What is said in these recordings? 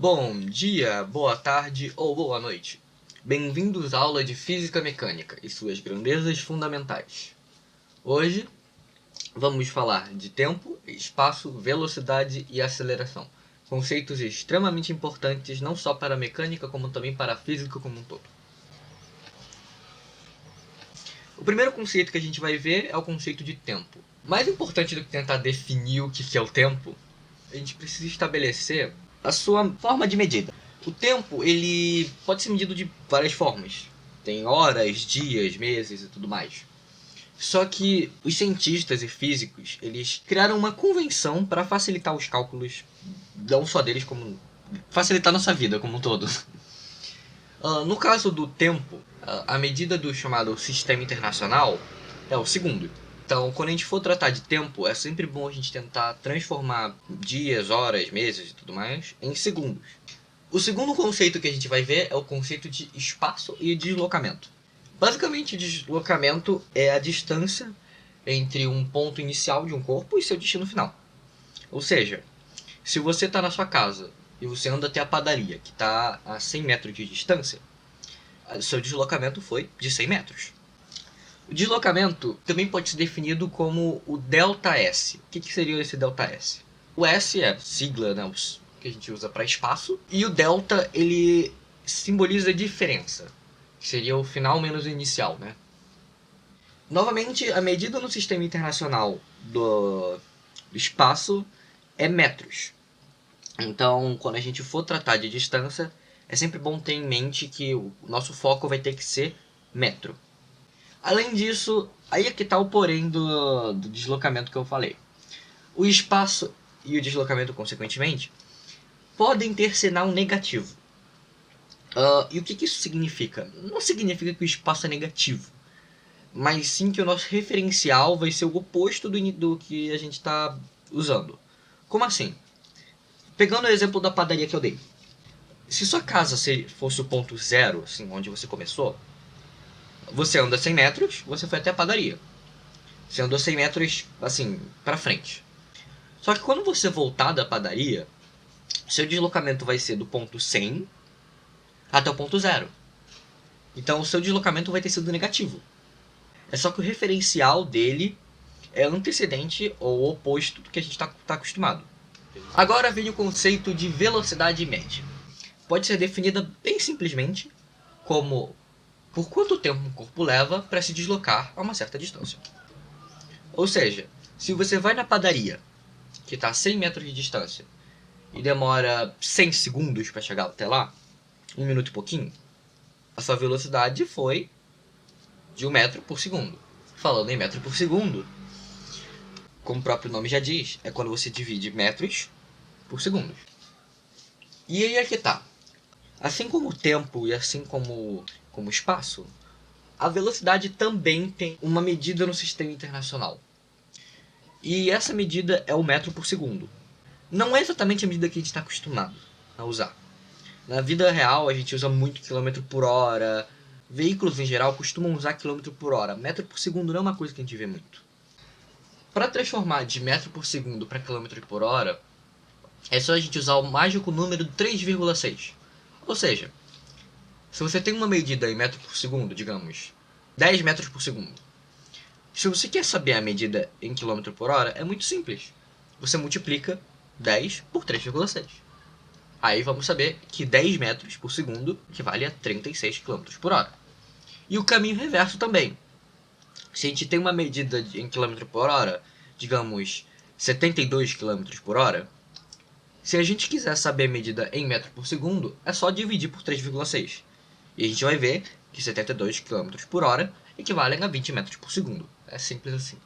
Bom dia, boa tarde ou boa noite. Bem-vindos à aula de Física Mecânica e suas grandezas fundamentais. Hoje vamos falar de tempo, espaço, velocidade e aceleração. Conceitos extremamente importantes não só para a mecânica, como também para a física como um todo. O primeiro conceito que a gente vai ver é o conceito de tempo. Mais importante do que tentar definir o que é o tempo, a gente precisa estabelecer a sua forma de medida. O tempo, ele pode ser medido de várias formas. Tem horas, dias, meses e tudo mais. Só que os cientistas e físicos, eles criaram uma convenção para facilitar os cálculos, não só deles, como facilitar nossa vida como um todo. No caso do tempo, a medida do chamado Sistema Internacional é o segundo. Então, quando a gente for tratar de tempo, é sempre bom a gente tentar transformar dias, horas, meses e tudo mais em segundos. O segundo conceito que a gente vai ver é o conceito de espaço e deslocamento. Basicamente, deslocamento é a distância entre um ponto inicial de um corpo e seu destino final. Ou seja, se você está na sua casa e você anda até a padaria, que está a 100 metros de distância, seu deslocamento foi de 100 metros. O deslocamento também pode ser definido como o ΔS. O que seria esse ΔS? O S é sigla, né, que a gente usa para espaço, e o delta ele simboliza diferença, que seria o final menos o inicial, né? Novamente, a medida no Sistema Internacional do espaço é metros. Então, quando a gente for tratar de distância, é sempre bom ter em mente que o nosso foco vai ter que ser metro. Além disso, aí é que está o porém do deslocamento que eu falei. O espaço e o deslocamento, consequentemente, podem ter sinal negativo. E o que isso significa? Não significa que o espaço é negativo, mas sim que o nosso referencial vai ser o oposto do que a gente está usando. Como assim? Pegando o exemplo da padaria que eu dei. Se sua casa fosse o ponto zero, assim, onde você começou, você anda 100 metros, você foi até a padaria. Você andou 100 metros, assim, pra frente. Só que quando você voltar da padaria, seu deslocamento vai ser do ponto 100 até o ponto zero. Então o seu deslocamento vai ter sido negativo. É só que o referencial dele é antecedente ou oposto do que a gente está acostumado. Agora vem o conceito de velocidade média. Pode ser definida bem simplesmente como por quanto tempo um corpo leva para se deslocar a uma certa distância. Ou seja, se você vai na padaria, que está a 100 metros de distância, e demora 100 segundos para chegar até lá, 1 minuto e pouquinho, a sua velocidade foi de 1 metro por segundo. Falando em metro por segundo, como o próprio nome já diz, é quando você divide metros por segundos. E aí é que tá. Assim como o tempo e assim como o espaço, a velocidade também tem uma medida no sistema internacional. E essa medida é o metro por segundo. Não é exatamente a medida que a gente está acostumado a usar. Na vida real, a gente usa muito quilômetro por hora. Veículos, em geral, costumam usar quilômetro por hora. Metro por segundo não é uma coisa que a gente vê muito. Para transformar de metro por segundo para quilômetro por hora, é só a gente usar o mágico número 3,6. Ou seja, se você tem uma medida em metro por segundo, digamos, 10 metros por segundo. Se você quer saber a medida em quilômetro por hora, é muito simples. Você multiplica 10 por 3,6. Aí vamos saber que 10 metros por segundo equivale a 36 km por hora. E o caminho reverso também. Se a gente tem uma medida em km por hora, digamos 72 km por hora, se a gente quiser saber a medida em metro por segundo, é só dividir por 3,6. E a gente vai ver que 72 km por hora equivalem a 20 metros por segundo. É simples assim.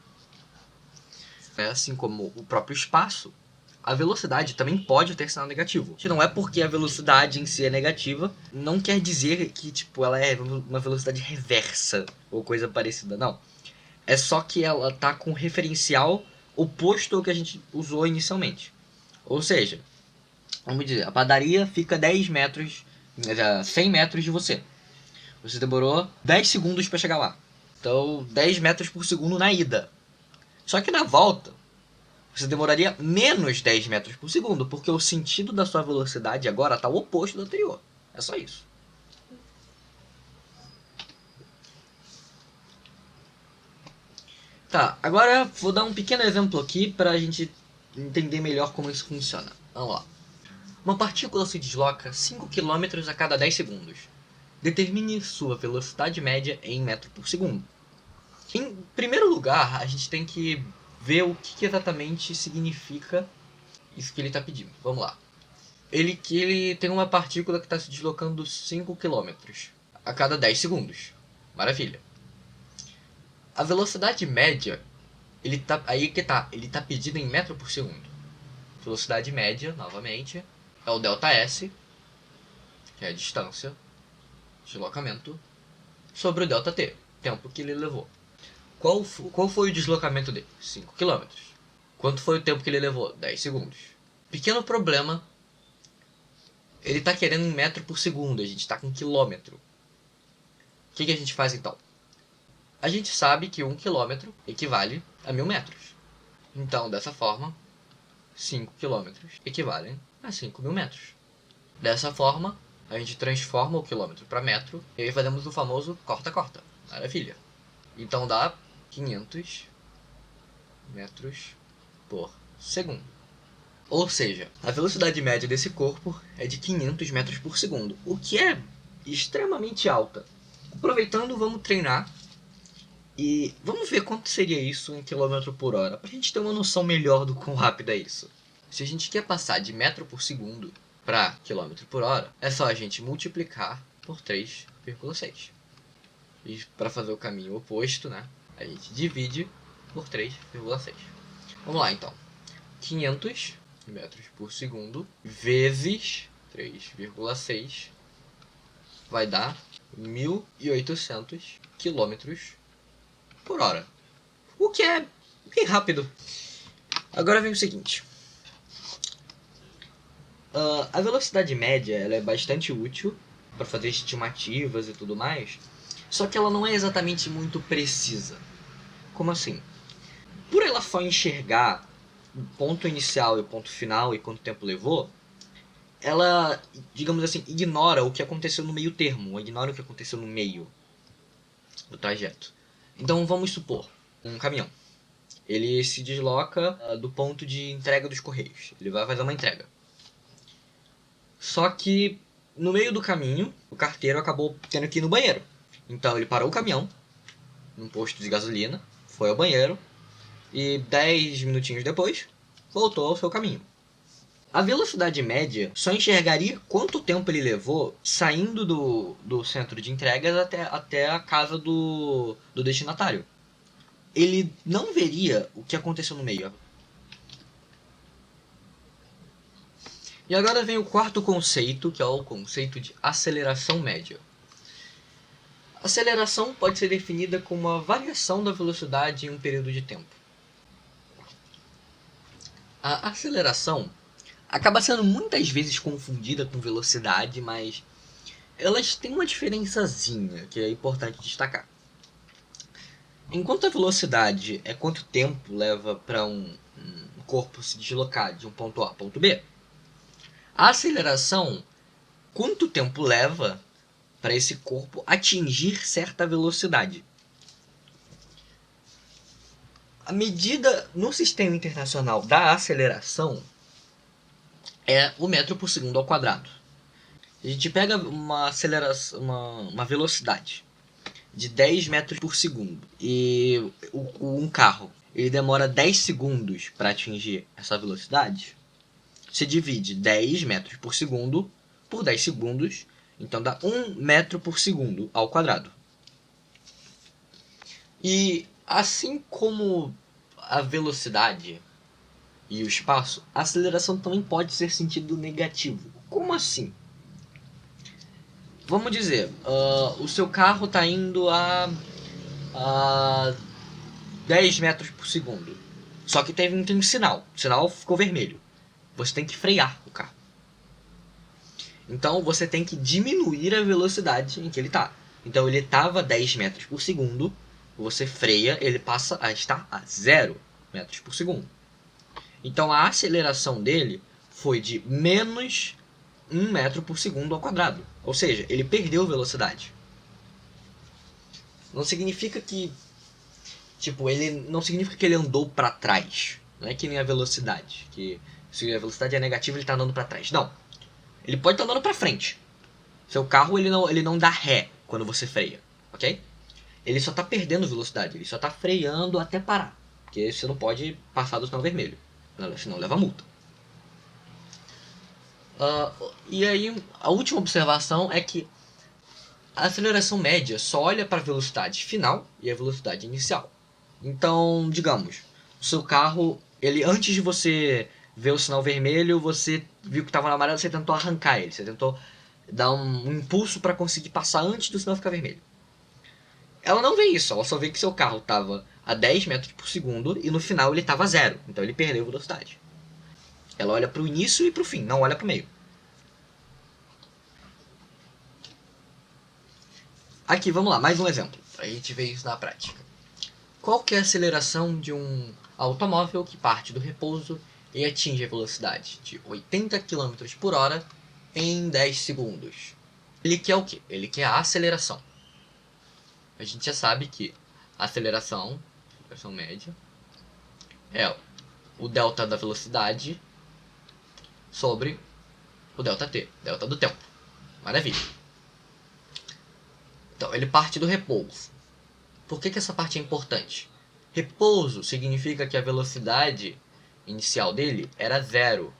É assim como o próprio espaço, a velocidade também pode ter sinal negativo. Que não é porque a velocidade em si é negativa, não quer dizer que tipo, ela é uma velocidade reversa ou coisa parecida, não. É só que ela está com um referencial oposto ao que a gente usou inicialmente. Ou seja, vamos dizer, a padaria fica 10 metros, 100 metros de você. Você demorou 10 segundos para chegar lá. Então, 10 metros por segundo na ida. Só que na volta, Você demoraria menos 10 metros por segundo, porque o sentido da sua velocidade agora está o oposto do anterior. É só isso. Tá, agora vou dar um pequeno exemplo aqui para a gente entender melhor como isso funciona. Vamos lá. Uma partícula se desloca 5 km a cada 10 segundos. Determine sua velocidade média em metro por segundo. Em primeiro lugar, a gente tem que ver o que exatamente significa isso que ele está pedindo. Vamos lá. Ele tem uma partícula que está se deslocando 5 km a cada 10 segundos. Maravilha. A velocidade média, ele tá pedido em metro por segundo. Velocidade média, novamente, é o ΔS, que é a distância, deslocamento, sobre o ΔT, tempo que ele levou. Qual foi o deslocamento dele? 5 km. Quanto foi o tempo que ele levou? 10 segundos. Pequeno problema, ele está querendo em metro por segundo, a gente está com quilômetro. O que a gente faz então? A gente sabe que 1 km equivale a 1000 metros. Então, dessa forma, 5 km equivalem a 5.000 metros. Dessa forma, a gente transforma o quilômetro para metro e aí fazemos o famoso corta-corta. Maravilha. Então dá 500 metros por segundo. Ou seja, a velocidade média desse corpo é de 500 metros por segundo, o que é extremamente alta. Aproveitando, vamos treinar e vamos ver quanto seria isso em quilômetro por hora, para a gente ter uma noção melhor do quão rápido é isso. Se a gente quer passar de metro por segundo para quilômetro por hora, é só a gente multiplicar por 3,6. E para fazer o caminho oposto, né, a gente divide por 3,6. Vamos lá então. 500 metros por segundo vezes 3,6 vai dar 1.800 quilômetros por hora. O que é bem rápido. Agora vem o seguinte. A velocidade média ela é bastante útil para fazer estimativas e tudo mais, só que ela não é exatamente muito precisa. Como assim? Por ela só enxergar o ponto inicial e o ponto final e quanto tempo levou, ela, digamos assim, ignora o que aconteceu no meio termo, ignora o que aconteceu no meio do trajeto. Então vamos supor, um caminhão. Ele se desloca do ponto de entrega dos correios. Ele vai fazer uma entrega. Só que no meio do caminho, o carteiro acabou tendo que ir no banheiro. Então ele parou o caminhão num posto de gasolina, foi ao banheiro e 10 minutinhos depois voltou ao seu caminho. A velocidade média só enxergaria quanto tempo ele levou saindo do centro de entregas até a casa do destinatário. Ele não veria o que aconteceu no meio. E agora vem o quarto conceito, que é o conceito de aceleração média. Aceleração pode ser definida como uma variação da velocidade em um período de tempo. A aceleração acaba sendo muitas vezes confundida com velocidade, mas elas têm uma diferençazinha que é importante destacar. Enquanto a velocidade é quanto tempo leva para um corpo se deslocar de um ponto A a ponto B, a aceleração, quanto tempo leva para esse corpo atingir certa velocidade. A medida no sistema internacional da aceleração é o metro por segundo ao quadrado. A gente pega uma aceleração, uma velocidade de 10 metros por segundo e um carro ele demora 10 segundos para atingir essa velocidade. Você divide 10 metros por segundo por 10 segundos, então dá 1 metro por segundo ao quadrado. E assim como a velocidade e o espaço, a aceleração também pode ser sentido negativo. Como assim? Vamos dizer, o seu carro está indo a 10 metros por segundo. Só que tem um sinal. O sinal ficou vermelho. Você tem que frear o carro. Então você tem que diminuir a velocidade em que ele está. Então ele estava a 10 metros por segundo. Você freia, ele passa a estar a 0 metros por segundo. Então a aceleração dele foi de menos 1 metro por segundo ao quadrado. Ou seja, ele perdeu velocidade. Não significa que... Tipo, não significa que ele andou para trás. Não é que nem a velocidade. Que se a velocidade é negativa, ele está andando para trás. Não. Ele pode estar andando para frente. Seu carro ele não dá ré quando você freia. Ok? Ele só está perdendo velocidade. Ele só está freando até parar. Porque você não pode passar do sinal vermelho. Senão leva multa. E aí, a última observação é que a aceleração média só olha para a velocidade final e a velocidade inicial. Então, digamos, o seu carro, antes de você ver o sinal vermelho, você viu que estava na amarelo, você tentou arrancar ele, você tentou dar um impulso para conseguir passar antes do sinal ficar vermelho. Ela não vê isso, ela só vê que seu carro estava a 10 metros por segundo e no final ele estava a 0, então ele perdeu velocidade. Ela olha para o início e para o fim, não olha para o meio. Aqui, vamos lá, mais um exemplo, para a gente ver isso na prática. Qual que é a aceleração de um automóvel que parte do repouso e atinge a velocidade de 80 km por hora em 10 segundos? Ele quer o quê? Ele quer a aceleração. A gente já sabe que a aceleração média, é o delta da velocidade sobre o delta t, delta do tempo. Maravilha. Então, ele parte do repouso. Por que essa parte é importante? Repouso significa que a velocidade inicial dele era 0.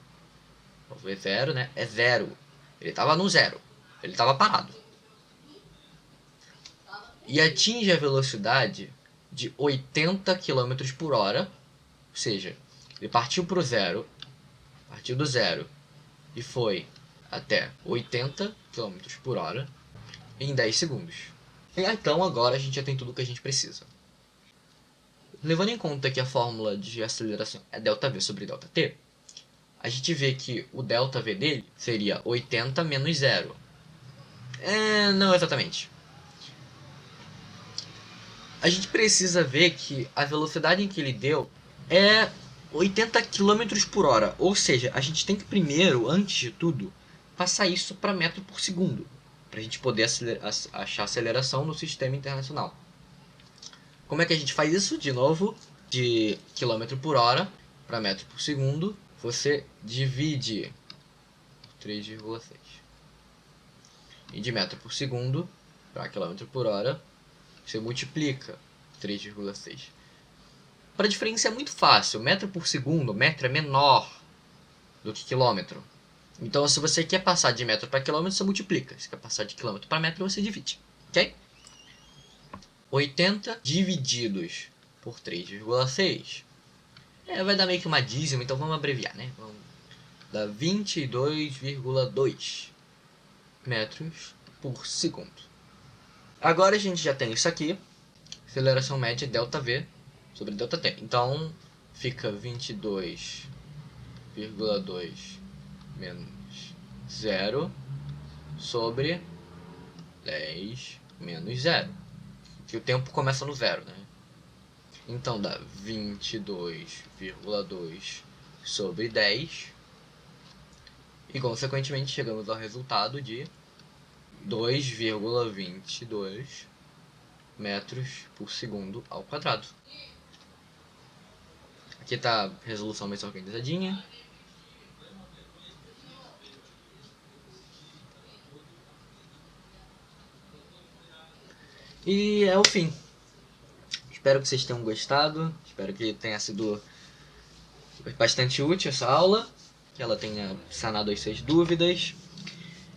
Vamos ver 0, né? É 0. Ele estava no 0. Ele estava parado. E atinge a velocidade de 80 km por hora. Ou seja, ele partiu para o 0. Partiu do 0 e foi até 80 km por hora em 10 segundos. Então agora a gente já tem tudo o que a gente precisa. Levando em conta que a fórmula de aceleração é ΔV sobre ΔT, a gente vê que o ΔV dele seria 80 menos 0. Não exatamente. A gente precisa ver que a velocidade em que ele deu é 80 km por hora. Ou seja, a gente tem que primeiro, antes de tudo, passar isso para metro por segundo, para a gente poder achar aceleração no sistema internacional. Como é que a gente faz isso? De novo, de km por hora para metro por segundo, você divide por 3,6. E de metro por segundo para km por hora, você multiplica 3,6. Para a diferença é muito fácil. Metro por segundo, metro é menor do que quilômetro. Então, se você quer passar de metro para quilômetro, você multiplica. Se quer passar de quilômetro para metro, você divide. Ok? 80 divididos por 3,6 vai dar meio que uma dízima, então vamos abreviar, né? Vamos dar 22,2 metros por segundo. Agora a gente já tem isso aqui. Aceleração média ΔV sobre ΔT. Então, fica 22,2 menos 0 sobre 10 menos 0. Que o tempo começa no 0, né? Então dá 22,2 sobre 10. E consequentemente chegamos ao resultado de 2,22 metros por segundo ao quadrado. Aqui está a resolução mais organizadinha. E é o fim. Espero que vocês tenham gostado. Espero que tenha sido bastante útil essa aula. Que ela tenha sanado as suas dúvidas.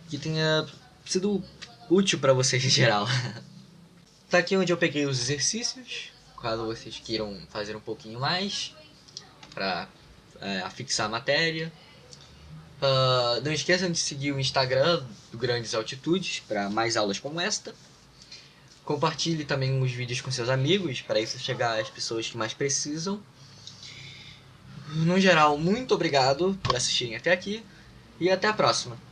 Que tenha sido útil para vocês em geral. Tá aqui onde eu peguei os exercícios. Caso vocês queiram fazer um pouquinho mais para afixar a matéria. Não esqueçam de seguir o Instagram do Grandes Altitudes para mais aulas como esta. Compartilhe também os vídeos com seus amigos, para isso chegar às pessoas que mais precisam. No geral, muito obrigado por assistirem até aqui e até a próxima.